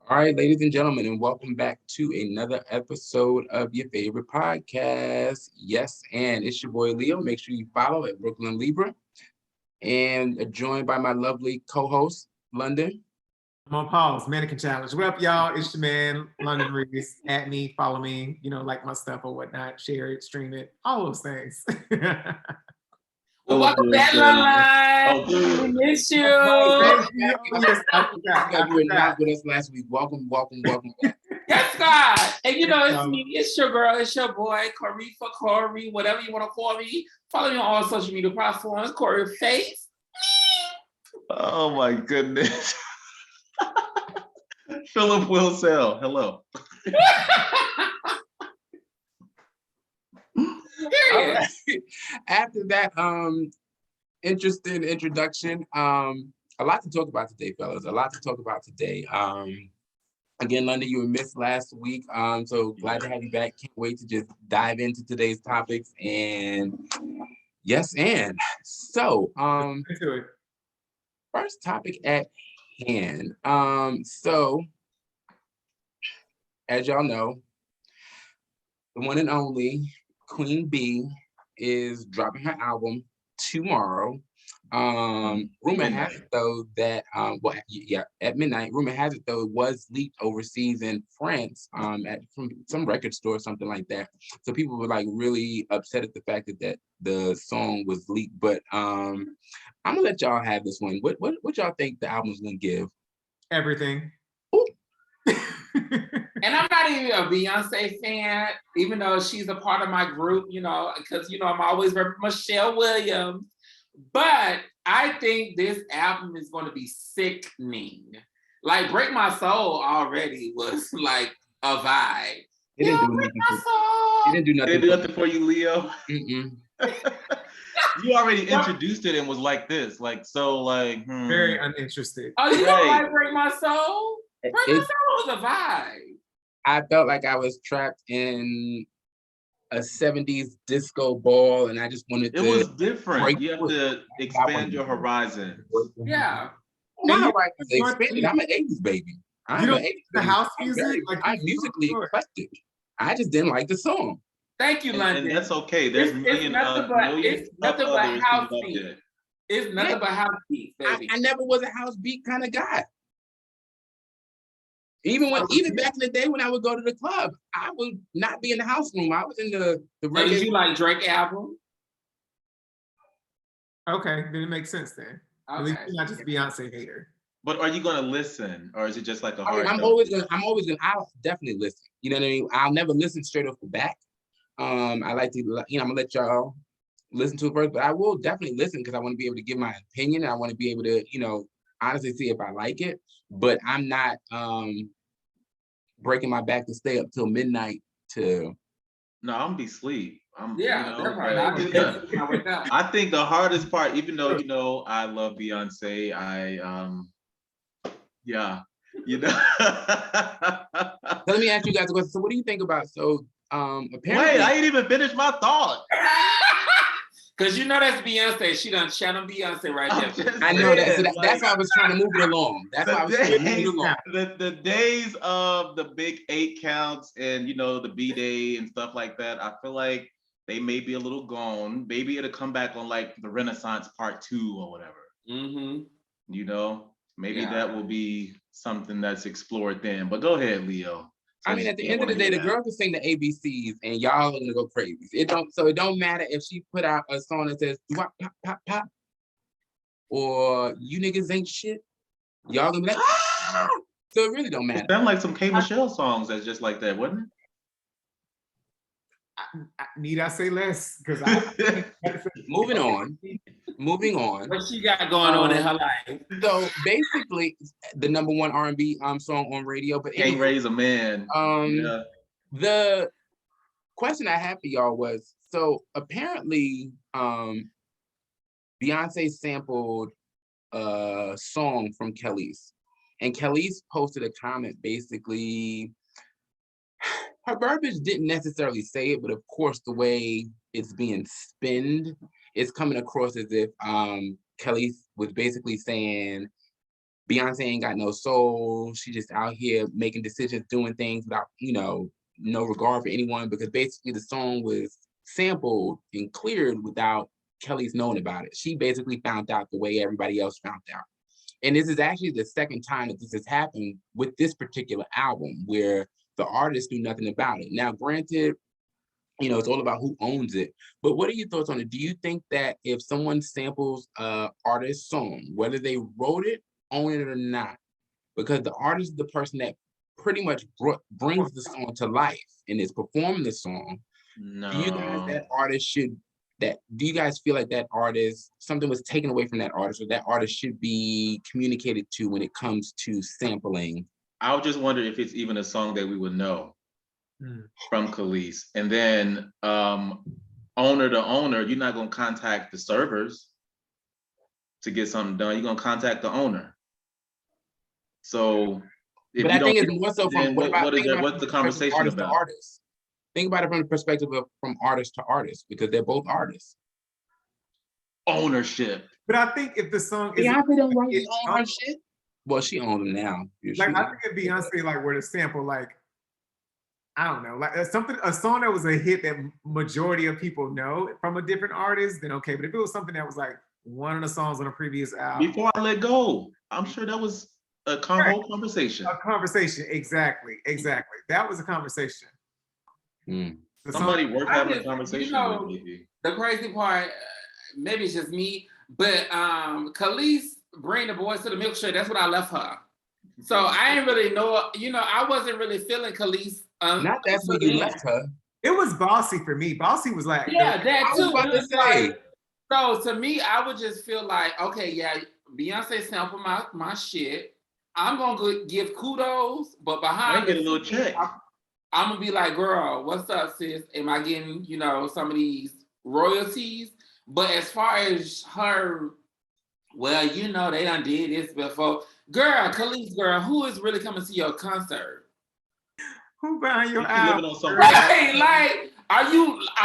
All right, ladies and gentlemen, and welcome back to another episode of your favorite podcast. Yes, and it's your boy Leo. Make sure you follow at Brooklyn Libra, and joined by my lovely co-host, London. I'm on pause. Mannequin challenge. What up, y'all? It's your man, London Reese. At me, follow me, like my stuff or whatnot. Share it, stream it, all those things. Well, welcome back, London. We miss you. Thank you. Yes, I You forgot. were not with us last week. Welcome back. Yes, God. And it's me. It's your girl. It's your boy, Corey, whatever you want to call me. Follow me on all social media platforms. Corey Face. Oh my goodness. Philip Wilsell, hello. Right. After that interesting introduction, a lot to talk about today, fellas. A lot to talk about today. Again, London, you were missed last week. So glad to have you back. Can't wait to just dive into today's topics. And yes, and so first topic at hand. So as y'all know, the one and only Queen B is dropping her album tomorrow. Rumor has it though that at midnight. Rumor has it though it was leaked overseas in France from some record store or something like that. So people were like really upset at the fact that the song was leaked. But I'm gonna let y'all have this one. What y'all think the album's gonna give? Everything. And I'm not even a Beyonce fan, even though she's a part of my group, because, I'm always Michelle Williams. But I think this album is going to be sickening. Like, Break My Soul already was like a vibe. It didn't do nothing. It didn't do nothing for you, Leo. You already introduced it and was like this. Very uninterested. Oh, you don't like Break My Soul? Break My Soul was a vibe. I felt like I was trapped in a 70s disco ball, and I just wanted to. It was different. You have to expand your horizon. Yeah. My horizon expanded. I'm an 80s baby. I'm an 80s the baby. house music? I'm musically eclectic. I just didn't like the song. Thank you, London. And that's okay. There's it's nothing but house beat. It's nothing but house beat, baby. I never was a house beat kind of guy. Even back in the day when I would go to the club, I would not be in the house room. I was in the reggae. Did you like Drake album? Okay, then it makes sense then. Okay. At least you're not just a Beyonce hater. But are you gonna listen, or is it just like a hard? I'm always gonna. I'll definitely listen. You know what I mean? I'll never listen straight off the bat. I like to. I'm gonna let y'all listen to it first, but I will definitely listen because I want to be able to give my opinion. And I want to be able to, honestly see if I like it. But I'm not breaking my back to stay up till midnight to. No, I'm gonna be asleep. I think the hardest part, even though I love Beyonce, Let me ask you guys a question. So, what do you think about? Apparently, wait, I ain't even finished my thought. Because that's Beyonce. She done channel Beyonce right there. I know that. So that's why I was trying to move it along. That's why I was trying to move it along. The days of the big 8 counts and, the B-Day and stuff like that, I feel like they may be a little gone. Maybe it'll come back on like the Renaissance Part 2 or whatever. Mm-hmm. Maybe that will be something that's explored then. But go ahead, Leo. I mean, at the end of the day, the girl can sing the ABCs, and y'all are gonna go crazy. It don't matter if she put out a song that says "pop pop pop pop," or "you niggas ain't shit." Y'all gonna be like, ah! So it really don't matter. It sounded like some K Michelle songs that's just like that, wasn't it? Need I say less? Because moving on. What she got going on in her life? So basically, the number one R&B song on radio. But Can't Raise a Man. The question I had for y'all was, so apparently Beyonce sampled a song from Kelly's, and Kelly's posted a comment basically. Her verbiage didn't necessarily say it, but of course the way it's being spinned, it's coming across as if Kelly was basically saying Beyonce ain't got no soul. She just out here making decisions, doing things without, no regard for anyone, because basically the song was sampled and cleared without Kelly's knowing about it. She basically found out the way everybody else found out. And this is actually the second time that this has happened with this particular album, where the artist knew nothing about it. Now, granted, it's all about who owns it. But what are your thoughts on it? Do you think that if someone samples an artist's song, whether they wrote it, own it or not, because the artist is the person that pretty much brings the song to life and is performing the song, do you guys feel like that artist, something was taken away from that artist, or that artist should be communicated to when it comes to sampling? I would just wonder if it's even a song that we would know from Khalees. And then owner to owner, you're not going to contact the servers to get something done. You're going to contact the owner. So but I think it's more so from what's the conversation about? Artist. Think about it from the perspective of from artist to artist, because they're both artists. Ownership. But I think if the song is ownership, well, she owns them now. Like I think if Beyonce were to sample I don't know, a song that was a hit that majority of people know from a different artist, then okay. But if it was something that was one of the songs on a previous album, Before I Let Go, I'm sure that was a convo conversation. A conversation, exactly. That was a conversation. Somebody worth having a conversation with, maybe. The crazy part, maybe it's just me, but Khalees bring the boys to the milkshake. That's what I left her. So I didn't really know, I wasn't really feeling Khalees. Not that's when you left her. It was Bossy for me. Bossy was that too. I was about to say. So to me, I would just feel okay, yeah, Beyonce sampled my shit. I'm gonna give kudos, but behind I get a little check. I'm gonna be like, girl, what's up, sis? Am I getting, some of these royalties? But as far as her, well, they done did this before. Girl, Khalees, girl, who is really coming to your concert? Who buying your album? Right, are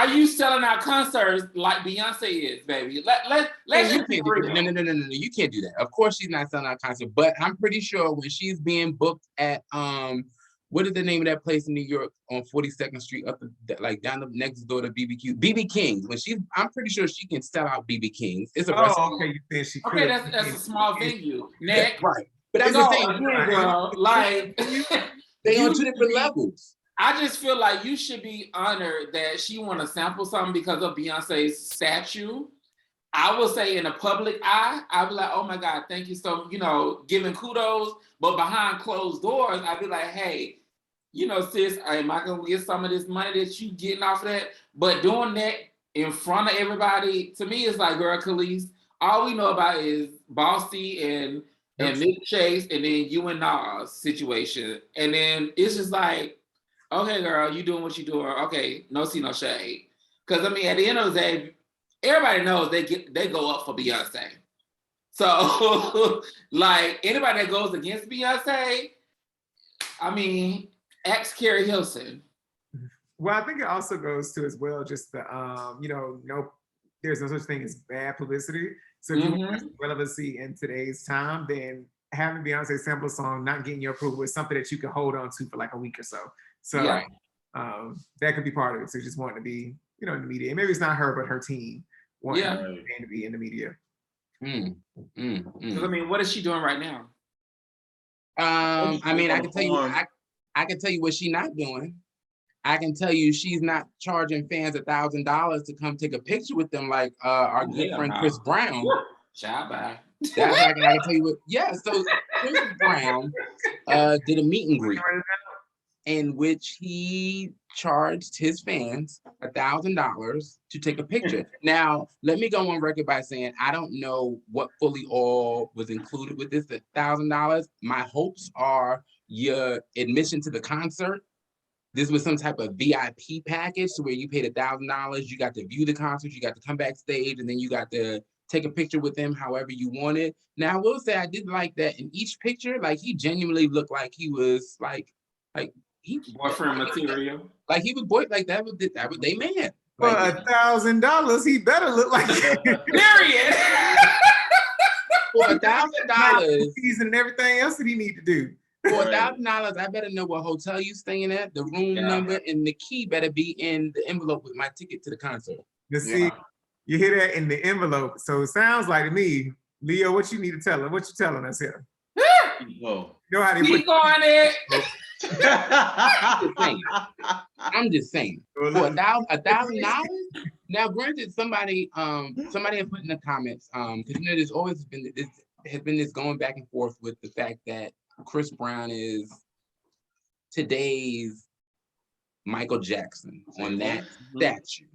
you selling out concerts like Beyonce is, baby? Let's you can't do that. No, you can't do that. Of course she's not selling out concerts, but I'm pretty sure when she's being booked at what is the name of that place in New York on 42nd Street up down the next door to BB King's? I'm pretty sure she can sell out BB King's. It's a okay, you think she could? Okay, that's a small venue. Next, yeah, right. But that's the thing, girl. They on two different levels. I just feel like you should be honored that she want to sample something because of Beyonce's statue. I will say in a public eye, I'd be like, oh my God, thank you so, giving kudos. But behind closed doors, I'd be like, hey, sis, am I going to get some of this money that you getting off of that? But doing that in front of everybody, to me, it's like, girl, Khalees, all we know about is Bossy and milkshakes, and then you and Nas situation. And then it's just like, okay, girl, you doing what you doing. Okay, no see, no shade. Because, at the end of the day, everybody knows they go up for Beyonce. So, anybody that goes against Beyonce, ask Carrie Hilson. Well, I think it also goes to as well just the, there's no such thing as bad publicity. So if you want relevancy in today's time, then having Beyonce sample a song, not getting your approval is something that you can hold on to for a week or so. So that could be part of it. So just wanting to be, in the media. And maybe it's not her, but her team wanting to be in the media. What is she doing right now? I can tell you, I can tell you what she's not doing. I can tell you she's not charging fans $1,000 to come take a picture with them like our good friend Chris Brown. Bye. That's I can tell you what. Yeah, so Chris Brown did a meet and greet in which he charged his fans $1,000 to take a picture. Now, let me go on record by saying I don't know what fully all was included with this $1,000. My hopes are your admission to the concert. This was some type of VIP package where you paid $1,000. You got to view the concert, you got to come backstage, and then you got to take a picture with them however you wanted. Now, I will say I did like that in each picture, he genuinely looked like he was he boyfriend material. He was boy that was they man. For $1,000, he better look like Period. For $1,000, season and everything else that he need to do. For $1,000, I better know what hotel you staying at, the room number, and the key better be in the envelope with my ticket to the concert. See, you hear that in the envelope. So it sounds like to me, Leo, what you need to tell her? What you telling us here? Whoa. You know how they Keep on it. I'm just saying. For $1,000. Now, granted, somebody had put in the comments, because there's always been this going back and forth with the fact that Chris Brown is today's Michael Jackson on that statue.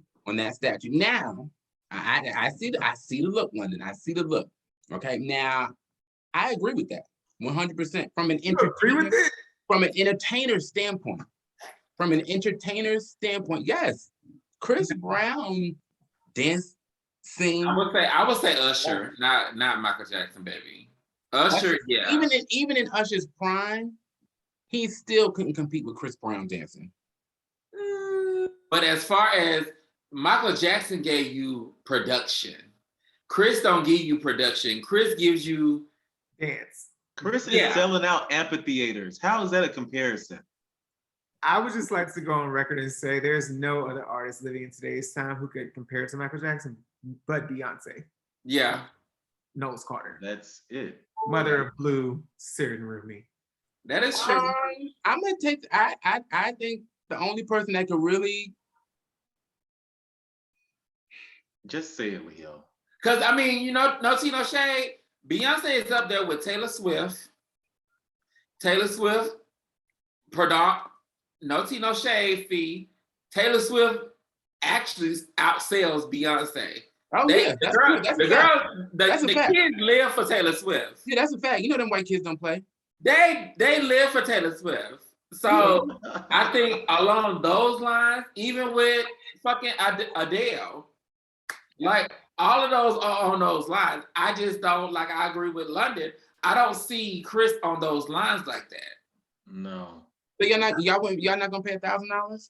Now, I see the look, London. I see the look. Okay. Now, I agree with that 100% from an entertainer standpoint. From an entertainer standpoint, yes. Chris Brown sing. I would say Usher, not Michael Jackson, baby. Usher, yeah. Even in Usher's prime, he still couldn't compete with Chris Brown dancing. But as far as Michael Jackson gave you production, Chris don't give you production. Chris gives you dance. Chris is selling out amphitheaters. How is that a comparison? I would just like to go on record and say there's no other artist living in today's time who could compare to Michael Jackson but Beyonce. Yeah. Knowles Carter. That's it. Mother of Blue, Cyril Rumi. That is true. I'm gonna take. I think the only person that could really just say it, Leo. Because I mean, no tea, no shade. Beyonce is up there with Taylor Swift. Taylor Swift, no tea, no shade, fee. Taylor Swift actually outsells Beyonce. Oh, the kids live for Taylor Swift. Yeah, that's a fact. You know them white kids don't play. They live for Taylor Swift. So I think along those lines, even with fucking Adele, like all of those are on those lines. I just don't I agree with London. I don't see Chris on those lines like that. No. So y'all not gonna pay $1,000?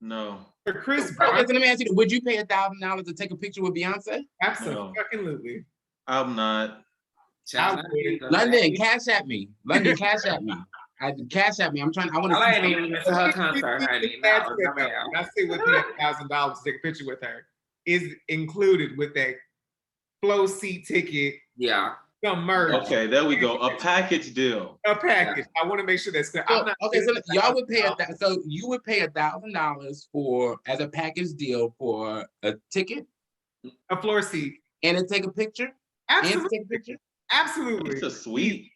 No. For Chris Okay, Brown, so let me ask you, would you pay $1,000 to take a picture with Beyonce? Absolutely. I'm not. London, cash at me. Cash at me. Cash at me. I want to. I ain't even been to her concert, honey. I see what $1,000 to take a picture with her is included with that flow seat ticket. Yeah. Some merch. Okay, there we go. A package deal. A package. I want to make sure that's clear. Okay, so y'all would pay so you would pay $1,000 as a package deal for a ticket, a floor seat, and to take a picture. Absolutely. And to take a picture. Absolutely. It's a suite.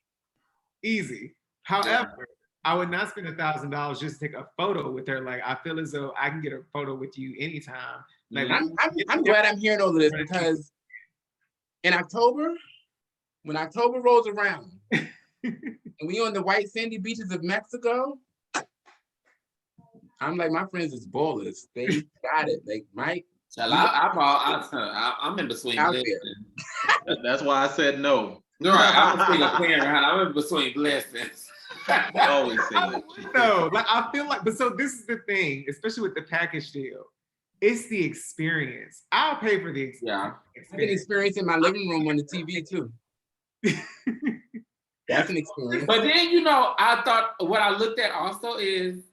Easy. However, I would not spend $1,000 just to take a photo with her. Like, I feel as though I can get a photo with you anytime. Like, I'm glad I'm hearing all of this because in October, when October rolls around and we on the white sandy beaches of Mexico, I'm like, my friends is ballers. They got it. Like, Mike. I'm in between. That's why I said no. No, I'm a single parent. I'm in between blessings. Always say that. No, I feel like, but so this is the thing, especially with the package deal. It's the experience. I'll pay for the experience. Yeah. I can experience in my living room on the TV too. That's an experience. But then, I thought what I looked at also is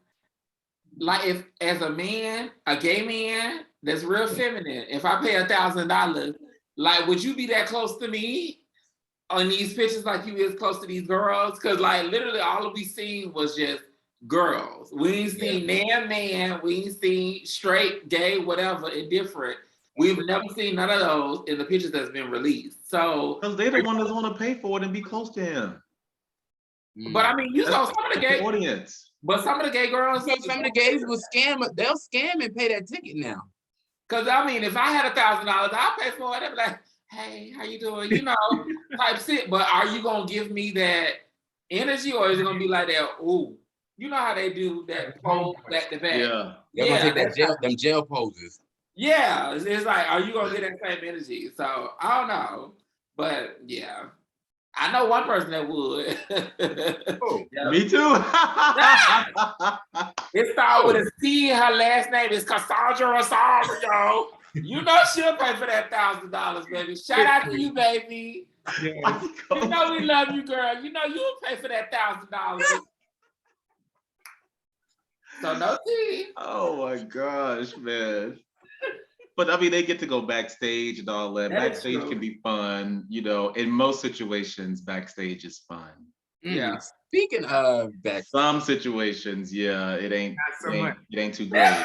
if as a man, a gay man that's real feminine, if I pay $1,000, would you be that close to me on these pictures like you is close to these girls? Because literally all we seen was just girls. We ain't seen man, we ain't seen straight, gay, whatever, indiffererent. We've never seen none of those in the pictures that's been released. So because they're the ones that want to pay for it and be close to him. But I mean, some of the gay audience. But some of the gay girls, some of the gays will scam. They'll scam and pay that ticket now. Because I mean, if I had $1,000, I'll pay for it. I'd be like, "Hey, how you doing?" Type shit. But are you gonna give me that energy, or is it gonna be like that? Ooh, you know how they do that pose back to back. Yeah, they're gonna take them jail poses. Yeah, it's like, are you gonna get that same energy? So I don't know, but yeah, I know one person that would. Me too. It started with a C. Her last name is Cassandra Rosario. You know she'll pay for that $1,000, baby. Shout out to you, baby. Yes. You know we love you, girl. You know you'll pay for that $1,000. So no tea. Oh my gosh, man. But I mean, they get to go backstage and all that. Backstage can be fun, you know. In most situations, backstage is fun. Yeah. Speaking of backstage, Some situations, yeah, it ain't Not so much. it ain't too great.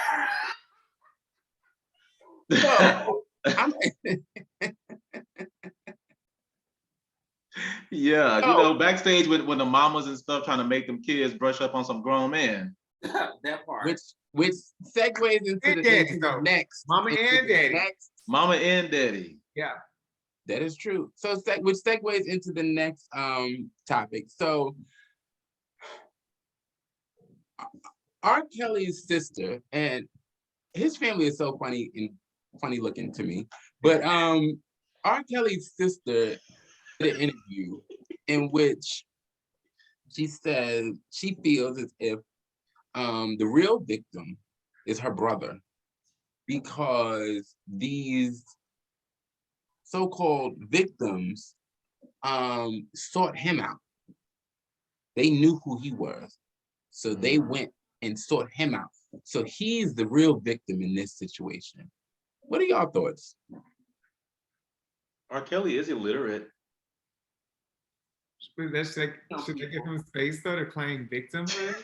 so Yeah, you know, backstage when the mamas and stuff trying to make them kids brush up on some grown men. That part. which segues into the next. Mama and daddy. Mama and daddy. Yeah. That is true. So which segues into the next topic. So R.Kelly's sister, and his family is so funny and funny looking to me. But R.Kelly's sister did an interview in which she says she feels as if the real victim is her brother, because these so-called victims sought him out. They knew who he was, so they went and sought him out. So he's the real victim in this situation. What are y'all thoughts? R.Kelly is illiterate. Should they give him space though to claim victimhood?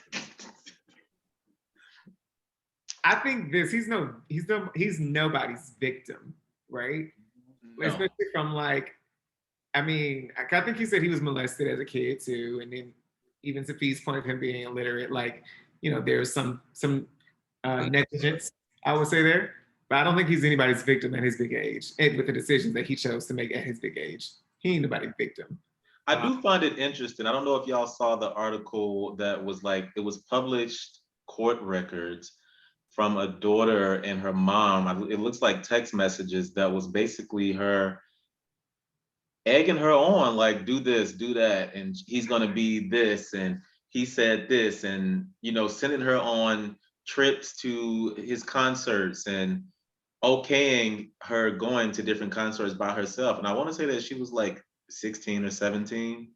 I think he's nobody's victim, right? No. Especially from like, I mean, I think he said he was molested as a kid too, and then even to Fee's point of him being illiterate, like, you know, there's some negligence, I would say there, but I don't think he's anybody's victim at his big age, and with the decisions that he chose to make at his big age. He ain't nobody's victim. I do find it interesting. I don't know if y'all saw the article that was like, it was published court records from a daughter and her mom. It looks like text messages that was basically her egging her on, like, do this, do that, and he's gonna be this, and he said this, and, you know, sending her on trips to his concerts and okaying her going to different concerts by herself. And I want to say that she was like 16 or 17.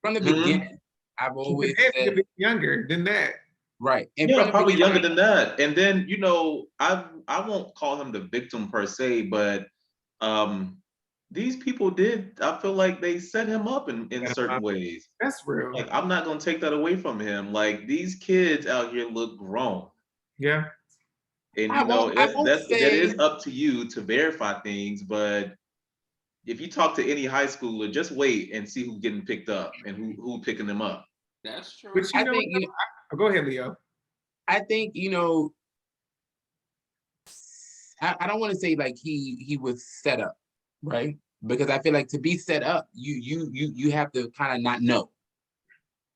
From the beginning, I've always said younger than that. Right. And yeah, probably younger than that. And then, you know, I won't call him the victim per se, but these people did, I feel like they set him up in certain ways. That's real. Like, I'm not gonna take that away from him. Like, these kids out here look grown. Yeah. And you know, that is up to you to verify things, but if you talk to any high schooler, just wait and see who's getting picked up and who picking them up. That's true. But go ahead, Leo. I think, you know, I don't want to say like he was set up, right? Because I feel like to be set up, you have to kind of not know.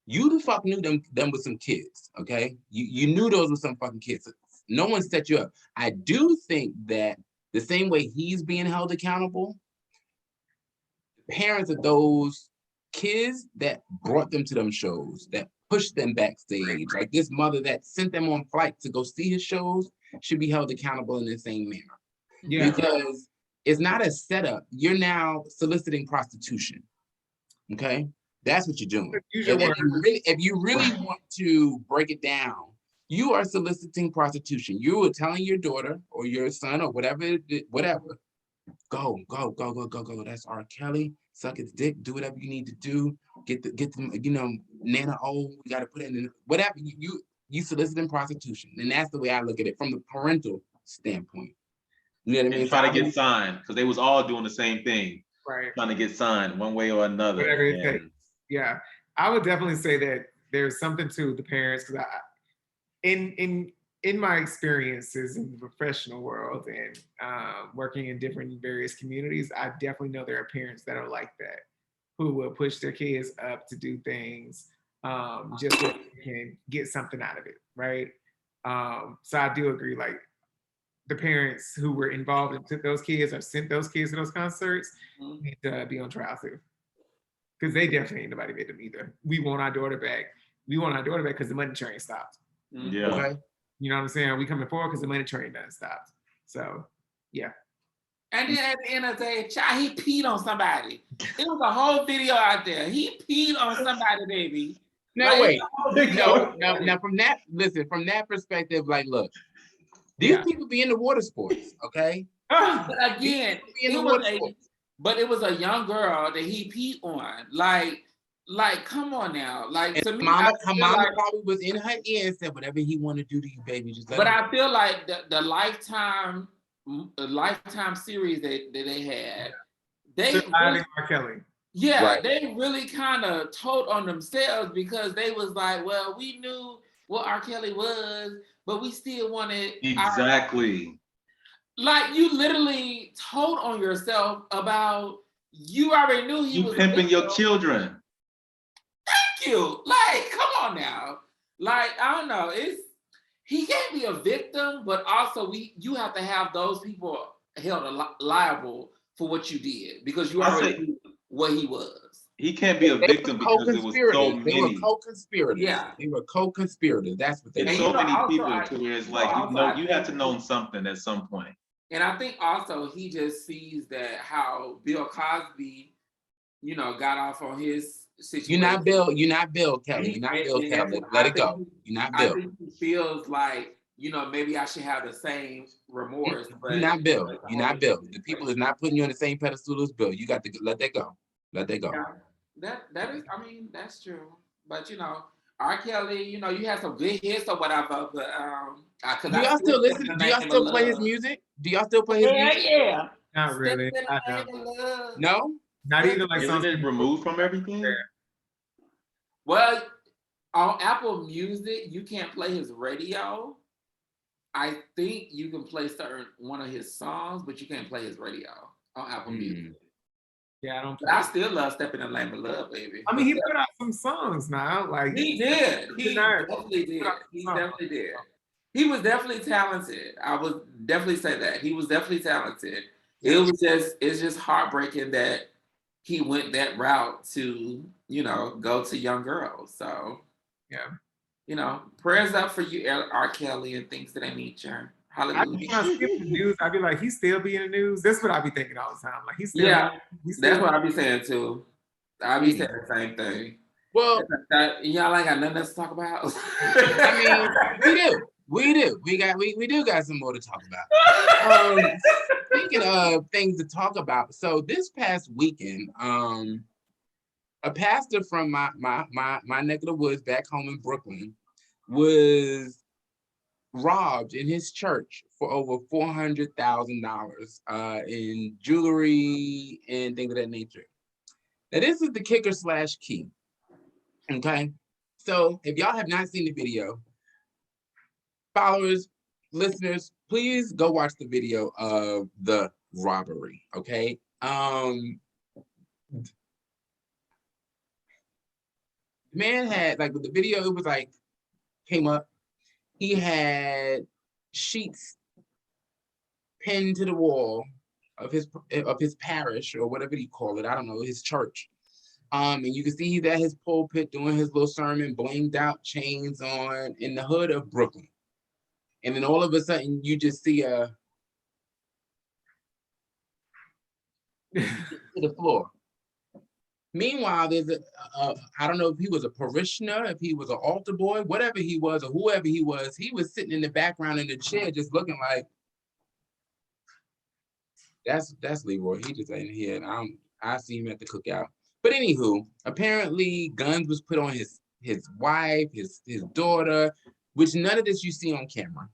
You the fuck knew them with some kids, okay? You knew those were some fucking kids. No one set you up. I do think that the same way he's being held accountable, parents of those kids that brought them to them shows, that pushed them backstage, like this mother that sent them on flight to go see his shows, should be held accountable in the same manner. Yeah. Because it's not a setup. You're now soliciting prostitution. Okay? That's what you're doing. If you really want to break it down, you are soliciting prostitution. You are telling your daughter or your son or whatever, go. That's R.Kelly. Suck his dick. Do whatever you need to do. Get them. You know, Nana. Oh, we got to put it in whatever. You soliciting prostitution, and that's the way I look at it from the parental standpoint. You know what I mean? And try to get signed because they was all doing the same thing. Right. Trying to get signed one way or another. Whatever it takes. Yeah, I would definitely say that there's something to the parents, because in my experiences in the professional world and working in different various communities, I definitely know there are parents that are like that, who will push their kids up to do things just so they can get something out of it, right? So I do agree, like the parents who were involved and took those kids or sent those kids to those concerts need to be on trial too. Because they definitely ain't nobody victim either. We want our daughter back. We want our daughter back because the money train stopped. Yeah. Okay. You know what I'm saying? We coming forward because the money train doesn't stop. So, yeah. And then at the end of the day, child, he peed on somebody. It was a whole video out there. He peed on somebody, baby. No, Like, wait. no. Now from that perspective, like, look, these people be in the water sports, okay? But again, it was a young girl that he peed on. Like, come on now. Like, and to me, her mama probably was in her ear and said, whatever he want to do to you, baby, just let him. But I feel like the lifetime series that they had, they really, R.Kelly. yeah, right. They really kind of told on themselves because they was like, well, we knew what R.Kelly was, but we still wanted exactly. Like, you literally told on yourself about, you already knew he was pimping your children. Thank you. Like, come on now. Like, I don't know. He can't be a victim, but also you have to have those people held liable for what you did because you already knew what he was. He can't be a victim because there was so many. They were co-conspirators. Yeah. They were co-conspirators. That's what they were. There's so many people to where it's like, you have to know something at some point. And I think also he just sees that how Bill Cosby, got off on his situation. You're not Bill Kelly. You're not Bill Kelly. Let it go. You're not Bill. I think he feels like, maybe I should have the same remorse. But you're not Bill. You're not Bill. The people is not putting you on the same pedestal as Bill. You got to let that go. Let that go. Yeah, that is, that's true. But R. Kelly, you had some good hits or whatever, but do y'all still listen? Do y'all still play his music? Do y'all still play his music? Yeah. Not really. No? Not even like Isn't it removed from everything? Well, on Apple Music, you can't play his radio. I think you can play one of his songs, but you can't play his radio on Apple Music. Yeah, I don't. But I still love "Stepping in the Lane of Love," baby. I mean, he put out some songs now. Like he did. He definitely did. He definitely did. He was definitely talented. I would definitely say that he was definitely talented. It's just heartbreaking that he went that route to, go to young girls. So, yeah. Prayers up for you, R. Kelly and things of that nature. Hallelujah. I just want to skip the news. I'd be like, he still be in the news. That's what I be thinking all the time. Like he's still. Yeah, that's what I be saying too. I be saying the same thing. Well, y'all ain't got nothing else to talk about. I mean, we do. We do got some more to talk about. Speaking of things to talk about, so this past weekend, a pastor from my neck of the woods back home in Brooklyn was robbed in his church for over $400,000 in jewelry and things of that nature. Now, this is the kicker / key. Okay, so if y'all have not seen the video, followers, listeners, please go watch the video of the robbery. Okay, the man had, like, with the video, it was like came up. He had sheets pinned to the wall of his parish or whatever you call it. I don't know, his church. And you can see he's at his pulpit doing his little sermon, blinged out chains on in the hood of Brooklyn. And then all of a sudden you just see to the floor. Meanwhile, there's I don't know if he was a parishioner, if he was an altar boy, whatever he was, or whoever he was sitting in the background in the chair just looking like, that's Leroy. He just ain't here. And I see him at the cookout. But anywho, apparently guns was put on his wife, his daughter, which none of this you see on camera.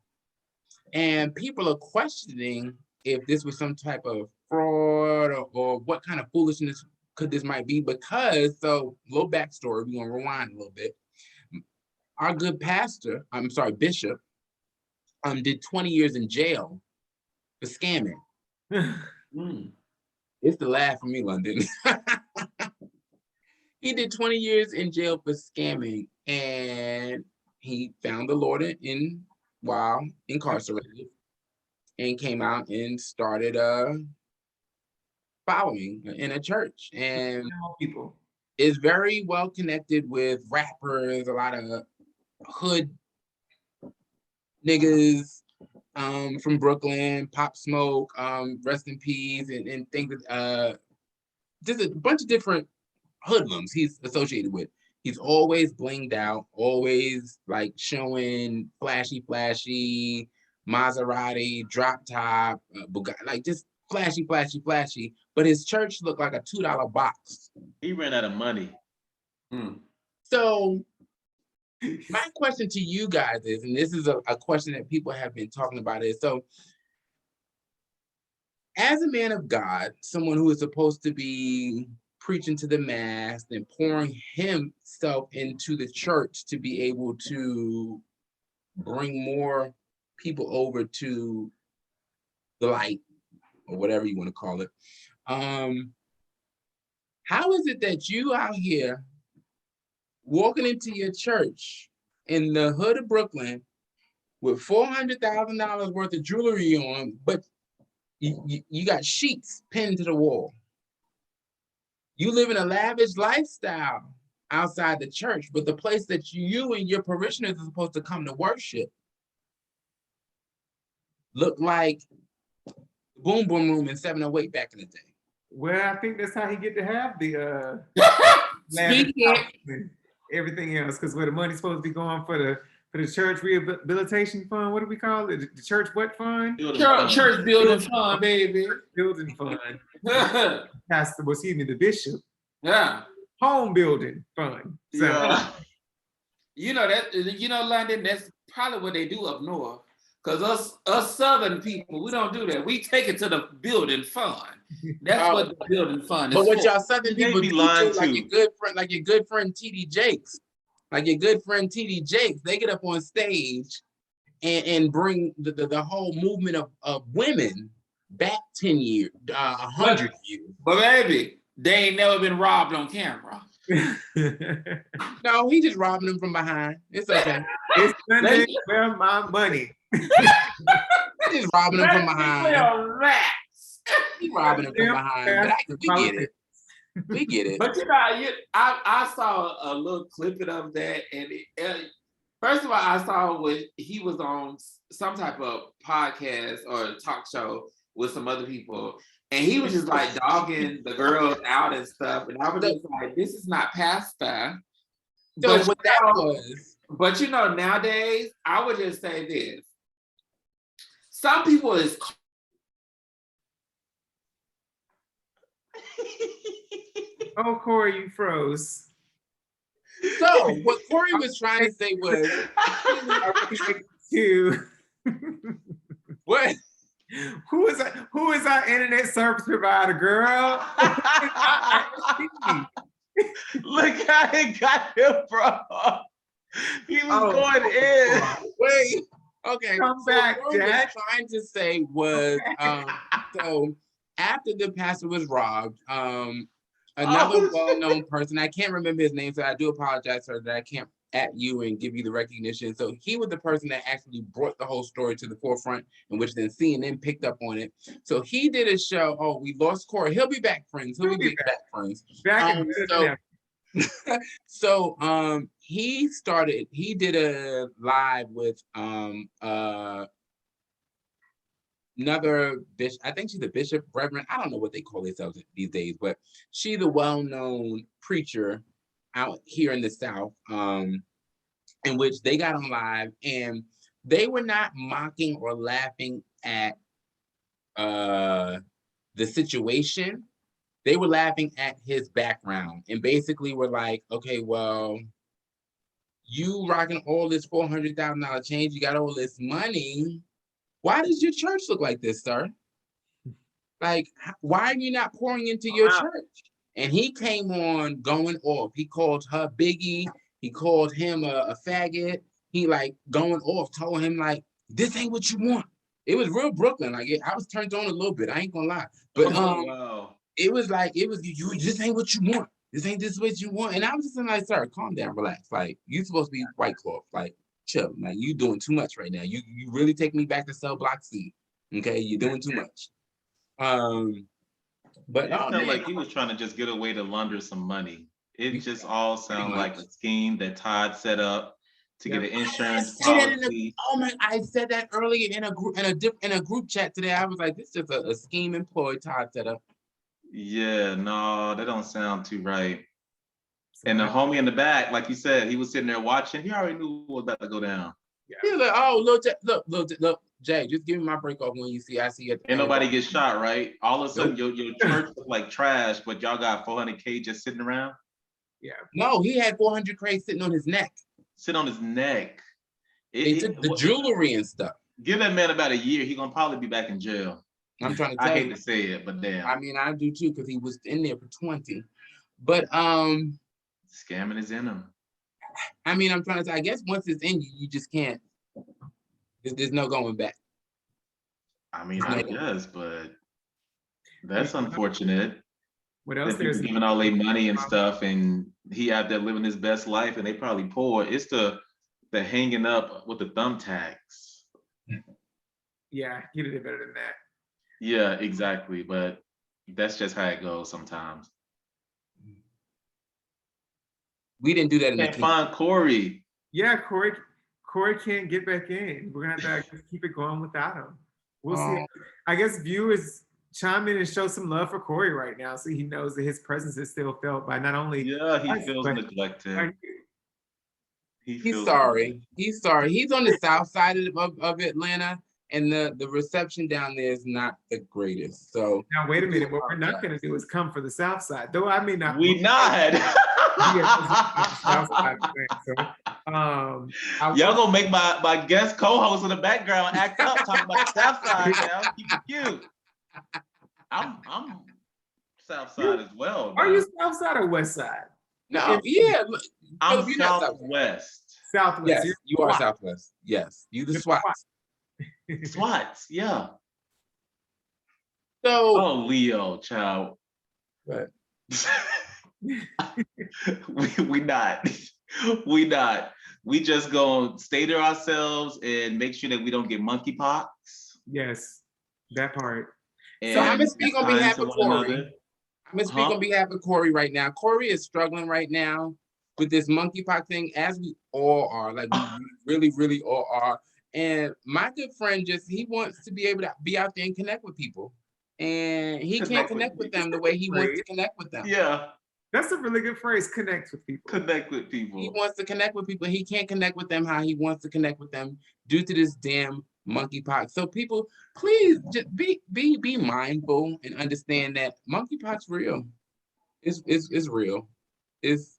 And people are questioning if this was some type of fraud or what kind of foolishness could this might be, because, so little backstory, we're gonna rewind a little bit. Our good bishop, did 20 years in jail for scamming. It's the laugh for me, London. He did 20 years in jail for scamming, and he found the Lord while incarcerated, and came out and started following in a church, and people is very well connected with rappers, a lot of hood niggas from Brooklyn, Pop Smoke, rest in peace, and things just a bunch of different hoodlums he's associated with. He's always blinged out, always like showing flashy Maserati, drop top, Bugatti, like just flashy. But his church looked like a $2 box. He ran out of money. So my question to you guys is, and this is a question that people have been talking about, is so as a man of God, someone who is supposed to be preaching to the mass and pouring himself into the church to be able to bring more people over to the light or whatever you want to call it. How is it that you out here walking into your church in the hood of Brooklyn with $400,000 worth of jewelry on, but you got sheets pinned to the wall? You live in a lavish lifestyle outside the church, but the place that you and your parishioners are supposed to come to worship look like Boom Boom Room in 708 back in the day. Well, I think that's how he get to have the everything else, because where the money's supposed to be going for the church rehabilitation fund. What do we call it? The church what fund? Church building fund, baby. Building fund. Pastor, the bishop. Yeah. Home building fund. So, yeah. London, that's probably what they do up north. Because us Southern people, we don't do that. We take it to the building fund. That's what the building fund is. But what for. y'all Southern people do, like your good friend TD Jakes. Like your good friend TD Jakes, they get up on stage and bring the whole movement of women back 10 years, 100 years. But baby, they ain't never been robbed on camera. No, he just robbing them from behind. It's okay. It's Sunday, where my money. He's just robbing them from behind. He's robbing them from behind. But we get it. We get it. But I saw a little clip of that, and first of all, I saw when he was on some type of podcast or talk show with some other people, and he was just like dogging the girls out and stuff, and I was just like, "This is not pastor." So what that was. But nowadays, I would just say this: some people is. Oh, Corey, you froze. So what Corey was trying to say was, what? Who is our internet service provider, girl? Look how it got him, bro. He was going in. Wait. Okay. Come back, what Corey Jack. was trying to say was, so after the pastor was robbed, another well-known person, I can't remember his name, so I do apologize, sir, that I can't at you and give you the recognition. So he was the person that actually brought the whole story to the forefront, in which then CNN picked up on it. So he did a show. Oh, we lost Corey. He'll be back, friends. He'll be back, friends. He did a live with another bishop. I think she's a bishop, reverend. I don't know what they call themselves these days, but she's a well-known preacher out here in the South, in which they got on live, and they were not mocking or laughing at the situation. They were laughing at his background, and basically were like, okay, well, you rocking all this $400,000 change, you got all this money. Why does your church look like this, sir? Like, why are you not pouring into your church? And he came on going off. He called her Biggie. He called him a faggot. He like going off, told him like, this ain't what you want. It was real Brooklyn. Like I was turned on a little bit. I ain't gonna lie. But it was you. This ain't what you want. This ain't what you want. And I was just like, sir, calm down, relax. Like you supposed to be white cloth. Like chill. Like you doing too much right now. You really take me back to cell block C. Okay, you're doing too much. But it felt like he was trying to just get away to launder some money. It just all sounded like a scheme that Todd set up to get an insurance policy. policy. I said that earlier in a group chat today. I was like, this is a scheme employee Todd set up. Yeah, no, that don't sound too right. And the homie in the back, like you said, he was sitting there watching. He already knew what was about to go down. Yeah. He was like, oh, look, Jay, just give me my break off when you see. I see it. Ain't nobody get shot, right? All of a sudden, your church look like trash, but y'all got 400K just sitting around. Yeah. No, he had 400K sitting on his neck. Sit on his neck. They took the jewelry and stuff. Give that man about a year. He gonna probably be back in jail. I'm trying to tell you. I hate to say it, but damn. I mean, I do too, because he was in there for 20. But scamming is in him. I mean, I'm trying to say, I guess once it's in you, you just can't. There's no going back. I mean, I guess, but that's unfortunate. What else? There's giving all their money and stuff, and he out there living his best life, and they probably poor. It's the hanging up with the thumbtacks. Yeah, he did it better than that. Yeah, exactly. But that's just how it goes sometimes. We didn't do that in Can't find Corey. Yeah, Corey can't get back in. We're gonna have to keep it going without him. We'll see. I guess viewers chime in and show some love for Corey right now, so he knows that his presence is still felt by not only. Yeah, he feels neglected. He's sorry. He's sorry. He's on the south side of Atlanta, and the reception down there is not the greatest. So now wait a minute. What we're not gonna do is come for the south side, though. I may not. We not. Y'all gonna make my guest co-host in the background act up, talking about the south side now. Keep it cute. I'm south side as well. Are you south side or west side? No, yeah. I'm southwest. Southwest. Yes, you are southwest. Yes, you the SWATs. SWATs, yeah. So, oh, Leo, child. Right. we not. We just gonna stay to ourselves and make sure that we don't get monkeypox. Yes, that part. And so I'm gonna speak on behalf of Corey. I'm gonna speak on behalf of Corey right now. Corey is struggling right now with this monkeypox thing, as we all are. Like we really, really all are. And my good friend he wants to be able to be out there and connect with people. And he can't connect with them the way he wants to connect with them. Yeah. That's a really good phrase, connect with people. Connect with people. He wants to connect with people. He can't connect with them how he wants to connect with them due to this damn monkeypox. So people, please just be mindful and understand that monkeypox real. It's real. It's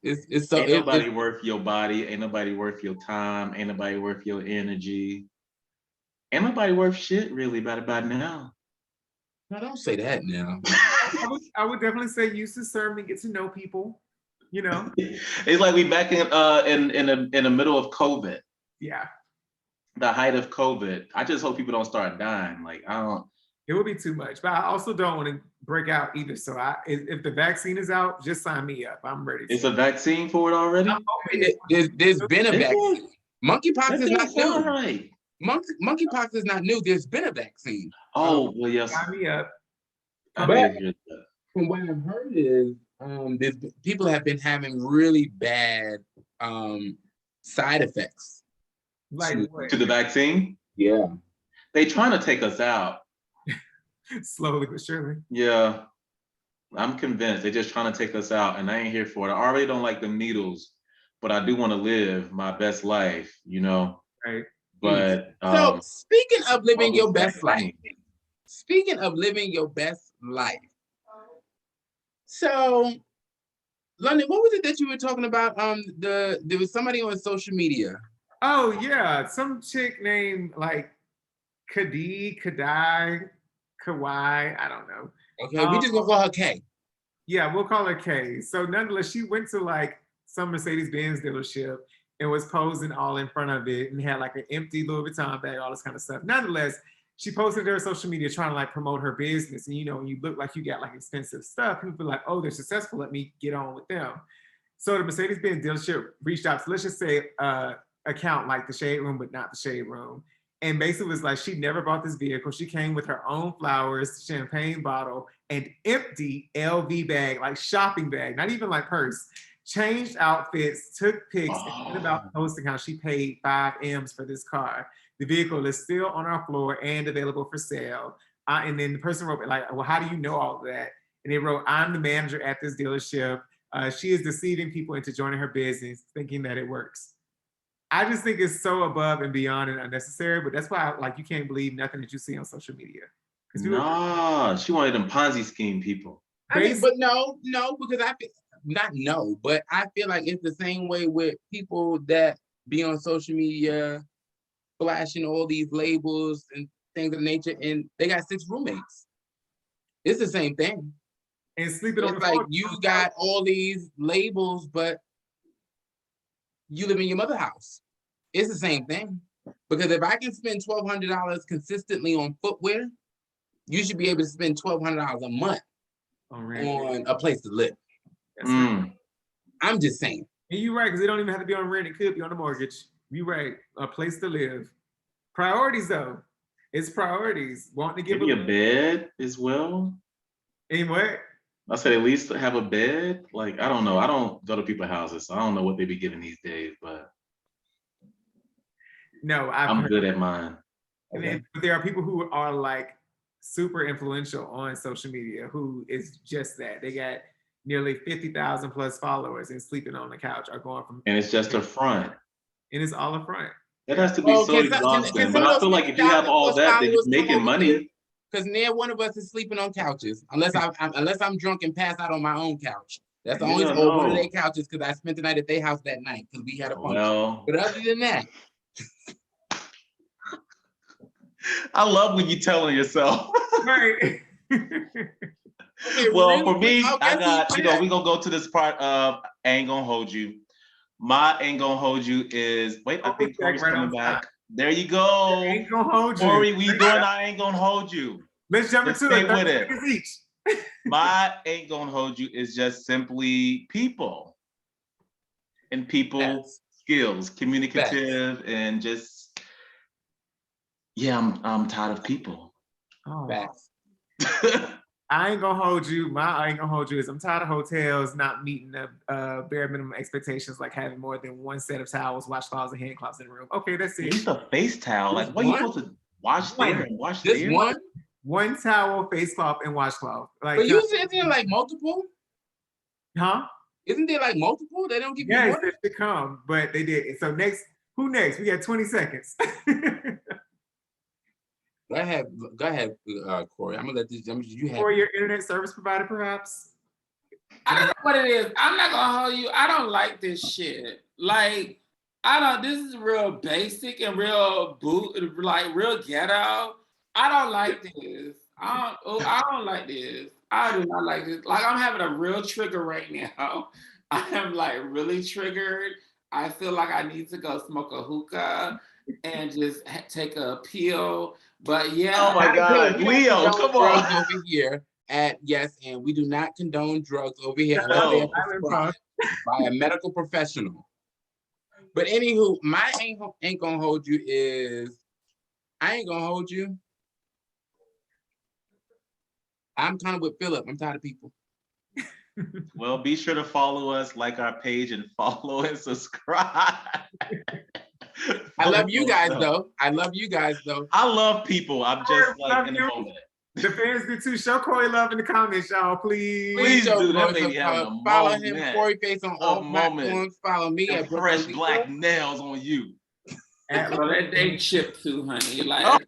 so ain't nobody worth your body, ain't nobody worth your time, ain't nobody worth your energy. Ain't nobody worth shit really by now. No, don't say that now. I would definitely say use discernment, get to know people, you know. It's like we back in the middle of COVID. Yeah. The height of COVID. I just hope people don't start dying. Like I don't. It would be too much, but I also don't want to break out either. So if the vaccine is out, just sign me up. I'm ready. It's a vaccine for it already? There's been a vaccine. Monkeypox is not new. Right. Monkeypox is not new. There's been a vaccine. Oh, well, yes. Sign me up. But from what I've heard is people have been having really bad side effects. Like to the vaccine? Yeah. They trying to take us out. Slowly but surely. Yeah. I'm convinced they're just trying to take us out, and I ain't here for it. I already don't like the needles, but I do want to live my best life, you know? Right. But so speaking of living your best life, so London, what was it that you were talking about? There was somebody on social media. Oh yeah, some chick named like Kadai, Kawai, I don't know. Okay, we just gonna call her K. Yeah, we'll call her K. So nonetheless, she went to like some Mercedes-Benz dealership and was posing all in front of it and had like an empty Louis Vuitton bag, all this kind of stuff. Nonetheless, she posted her social media trying to like promote her business. And you know, when you look like you got like expensive stuff, people be like, oh, they're successful, let me get on with them. So the Mercedes-Benz dealership reached out to, let's just say, account like the Shade Room, but not the Shade Room. And basically was like, she never bought this vehicle. She came with her own flowers, champagne bottle, and empty LV bag, like shopping bag, not even like purse. changed outfits, took pics, and went about posting how she paid 5 M's for this car. The vehicle is still on our floor and available for sale. And then the person wrote like, well, how do you know all of that? And they wrote, I'm the manager at this dealership. She is deceiving people into joining her business, thinking that it works. I just think it's so above and beyond and unnecessary, but that's why you can't believe nothing that you see on social media. No, she wanted them Ponzi scheme people. I mean, but no, because but I feel like it's the same way with people that be on social media, flashing all these labels and things of nature, and they got 6 roommates. It's the same thing. And sleeping on the floor. Like you got all these labels, but you live in your mother's house. It's the same thing. Because if I can spend $1,200 consistently on footwear, you should be able to spend $1,200 a month on a place to live. Right. I'm just saying. And you're right, because it don't even have to be on rent. It could be on a mortgage. You're right. A place to live. Priorities, though. It's priorities. Wanting to give maybe a bed as well. And what? I said at least have a bed. Like, I don't know. I don't go to people's houses, so I don't know what they be getting these days, but no, I'm good at mine. Okay. But there are people who are like super influential on social media who is just that. They got nearly 50,000 plus followers and sleeping on the couch are going from. And it's just a front. And it's all a front. It has to be so exhausting. But I feel like if you have all that, then you're making money. Because neither one of us is sleeping on couches unless I'm drunk and pass out on my own couch. That's the only one of their couches because I spent the night at their house that night because we had a function. Well, but other than that, I love when you telling yourself. Right. Well, for me, I got we're gonna go to this part of I ain't gonna hold you. My ain't gonna hold you is I think Corey's coming back. There you go. I ain't gonna hold you. Corey, we doing I ain't gonna hold you. Let's jump into it. With it. Each. My ain't gonna hold you is just simply people. And people skills, communicative, and just I'm tired of people. Oh. I ain't gonna hold you. I ain't gonna hold you is I'm tired of hotels not meeting the bare minimum expectations, like having more than one set of towels, washcloths, and hand cloths in the room. Okay, that's it. Use a face towel. Like, what are you supposed to wash there and wash this there? One towel, face cloth, and washcloth. Like, but you said there like multiple? Huh? Isn't there like multiple? They don't give you one? Yes, to come, but they did. So who next? We got 20 seconds. Go ahead, Corey. I'm gonna let this. You have. Or your internet service provider, perhaps. I don't know what it is. I'm not gonna hold you. I don't like this shit. Like, this is real basic and real real ghetto. I don't like this. I don't like this. I do not like this. Like, I'm having a real trigger right now. I am like really triggered. I feel like I need to go smoke a hookah and just take a pill. But oh my God, Leo, come on. Over here at Yes, and we do not condone drugs over here unless they're prescribed by a medical professional. But anywho, my ain't gonna hold you is I ain't gonna hold you. I'm kind of with Philip. I'm tired of people. Well, be sure to follow us, like our page, and follow and subscribe. I love you guys, though. I love people. I'm just like in the moment. The fans do too. Show Corey love in the comments, y'all. Please do that. Baby follow him, Corey Face, on all platforms. Follow me at fresh black nails on you. Well, that they chip too, honey. Like.